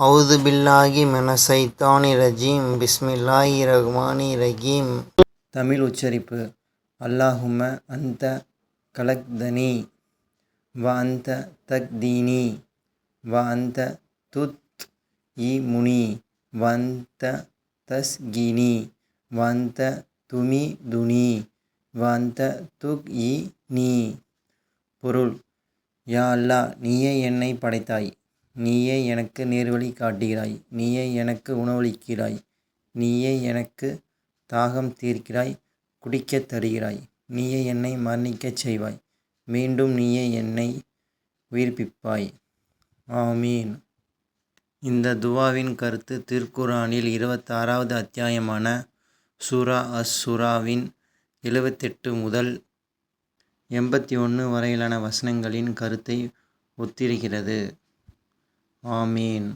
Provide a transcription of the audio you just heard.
அவுது பில்லாஹி மினஷைத்தானிர் ரஜீம் பிஸ்மில்லாஹிர் ரஹ்மானிர் ரஹீம். தமிழ் உச்சரிப்பு. அல்லாஹும்ம அன்த கலக்தனி வ அன்த தக்தீனி வ அன்த துத் இமுனி வ அன்த தஸ்கீனி வ அன்த துமிதுனி வ அன்த துக்யினி. பொருள்: யா அல்லாஹ், நீயே என்னை படைத்தாய், நீயே எனக்கு நேர்வழி காட்டுகிறாய், நீயே எனக்கு உணவளிக்கிறாய், நீயே எனக்கு தாகம் தீர்க்கிறாய், குடிக்கத் தருகிறாய், நீயே என்னை மரணிக்கச் செய்வாய், மீண்டும் நீயே என்னை உயிர்ப்பிப்பாய். ஆமீன். இந்த துஆவின் கருத்து திருக்குர்ஆனில் 26வது அத்தியாயமான சூரா அஷ்-ஷூராவின் 78 முதல் 81 வரையிலான வசனங்களின் கருத்தை ஒத்திருக்கிறது. ஆமீன்.